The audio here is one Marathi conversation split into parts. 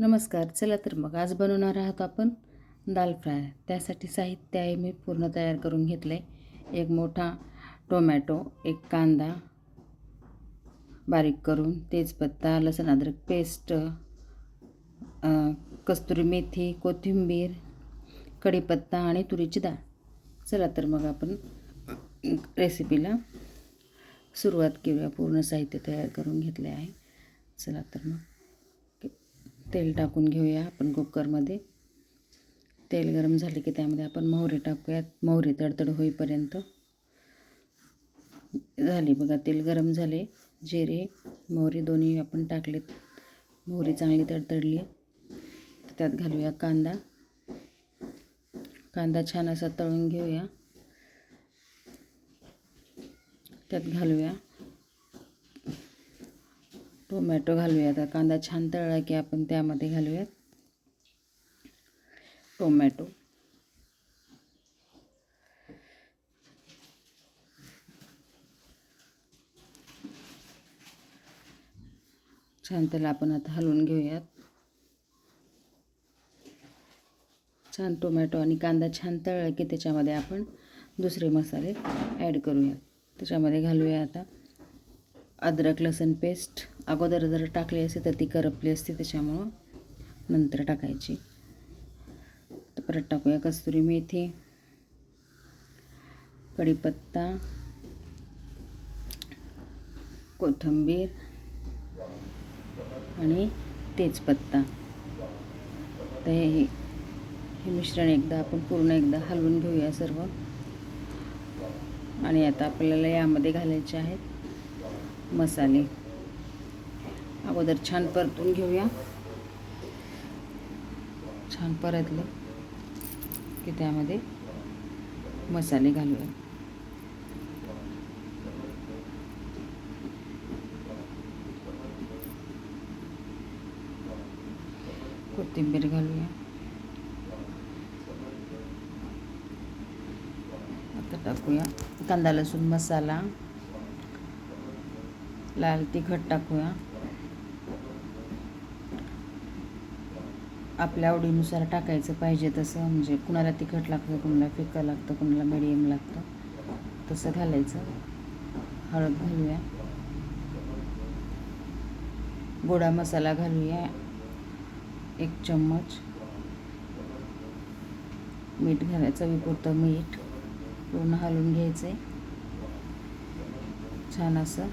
नमस्कार. चला तर मग आज बनवणार आहोत आपण दाल फ्राय. त्यासाठी साहित्य आहे मी पूर्ण तयार करून घेतलं आहे. एक मोठा टोमॅटो, एक कांदा बारीक करून, तेजपत्ता, लसूण अद्रक पेस्ट, कस्तुरी मेथी, कोथिंबीर, कढीपत्ता आणि तुरीची डाळ. चला तर मग आपण रेसिपीला सुरुवात करूया. पूर्ण साहित्य तयार करून घेतले आहे. चला तर मग तेल टाकून घेऊया आपण कुकरमध्ये. तेल गरम झाले की त्यामध्ये आपण मोहरी टाकूयात. मोहरी तडतड होईपर्यंत झाली बघा. तेल गरम झाले. जिरे मोहरी दोन्ही आपण टाकलेत. मोहरी चांगली तडतडली तर त्यात घालूया कांदा. कांदा छान असा तळून घेऊया. त्यात घालूया टोमॅटो घालूया. आता कांदा छान तळला की आपण त्यामध्ये घालूयात टोमॅटो. छान त्याला आपण आता हलवून घेऊयात. छान टोमॅटो आणि कांदा छान तळला की त्याच्यामध्ये आपण दुसरे मसाले ॲड करूया. त्याच्यामध्ये घालूया आता अद्रक लसूण पेस्ट. अगोदर जर टाकली असते तर ती करपली असते, त्याच्यामुळं नंतर टाकायची. तर परत टाकूया कस्तुरी मेथी, कढीपत्ता, कोथिंबीर आणि तेजपत्ता. तर हे मिश्रण आपण पूर्ण हलवून घेऊया सर्व. आणि आता आपल्याला यामध्ये घालायचे आहेत मसाले. अगोदर छान परतून घेऊया. छान परतले की त्यामध्ये मसाले घालूया. कोथिंबीर घालूया. आता टाकूया कांदा लसूण मसाला, लाल तिखट टाकूया. आपल्या आवडीनुसार टाकायचं पाहिजे तसं, म्हणजे कुणाला तिखट लागतं, कुणाला फिक्कं लागतं, कुणाला मिडियम लागतं, तसं घालायचं. हळद घालूया. गोडा मसाला घालूया 1 चम्मच. मीठ घालायचं, चवीपुरतं मीठ. पूर्ण हलवून घ्यायचं आहे छान असं.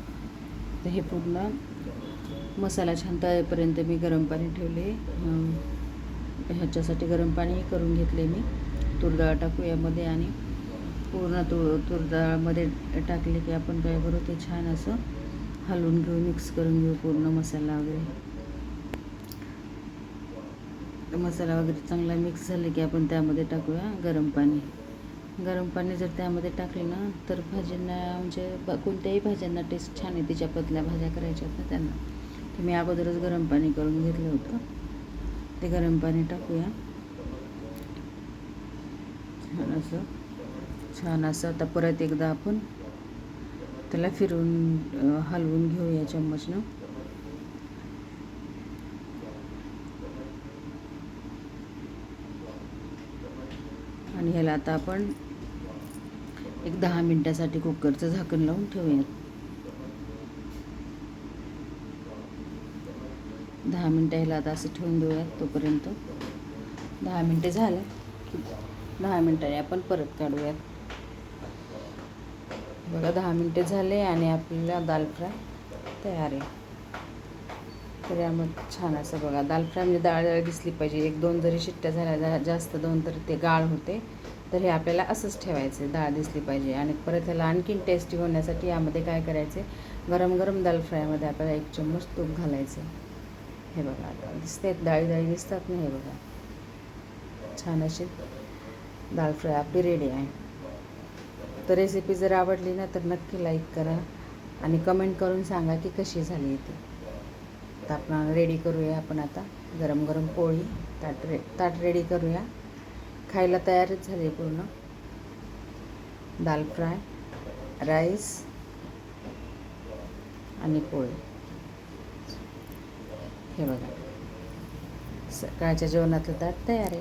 तर हे पूर्ण मसाला छान तळेपर्यंत मी गरम पाणी ठेवले. ह्याच्यासाठी गरम पाणी करून घेतले मी. तूर डाळ टाकू यामध्ये आणि पूर्ण तूर डाळमध्ये टाकले की आपण काय करू, ते छान असं हलवून घेऊ, मिक्स करून घेऊ पूर्ण मसाला वगैरे. मसाला वगैरे चांगला मिक्स झाले की आपण त्यामध्ये टाकूया गरम पाणी. गरम पाणी जर त्यामध्ये टाकले ना तर भाज्यांना, म्हणजे कोणत्याही भाज्यांना टेस्ट छान येते. ज्या पतल्या भाज्या करायच्या ना त्यांना. तर मी अगोदरच गरम पाणी करून घेतलं होतं. ते गरम पाणी टाकूया छान असं. आता परत एकदा आपण त्याला फिरवून हलवून घेऊया चम्मचनं. आणि ह्याला आता आपण 10 मिनटासाठी कुकरचं झाकण लावून ठेवूयात. 10 मिनटं ह्याला आता असं ठेवून देऊयात. तोपर्यंत 10 मिनटं झालं की 10 मिनटांनी आपण परत काढूयात. बघा 10 मिनटं झाले आणि आपल्याला दाल फ्राय तयार आहे. तर यामध्ये छान असं बघा दाल फ्राय, म्हणजे डाळ दिसली पाहिजे. 1-2 जरी शिट्ट्या झाल्या, जास्त 2 तरी ते गाळ होते. तर हे आपल्याला असंच ठेवायचं आहे, डाळ दिसली पाहिजे. आणि परत ह्याला आणखीन टेस्टी होण्यासाठी यामध्ये काय करायचे, गरम गरम दाल फ्रायमध्ये आपल्याला 1 चम्मच तूप घालायचं. हे बघा आता दिसते, डाळी दिसतात ना. हे बघा छान अशी दाल फ्राय आपली रेडी आहे. तर रेसिपी जर आवडली ना तर नक्की लाईक करा आणि कमेंट करून सांगा की कशी झाली ती. तर आपण रेडी करूया. आपण आता गरम गरम पोळी ताट रेडी करूया. खायला तयारच झाली पूर्ण दाल फ्राय, राईस आणि पोळी. हे बघा सकाळच्या जेवणातलं ताट तयार आहे.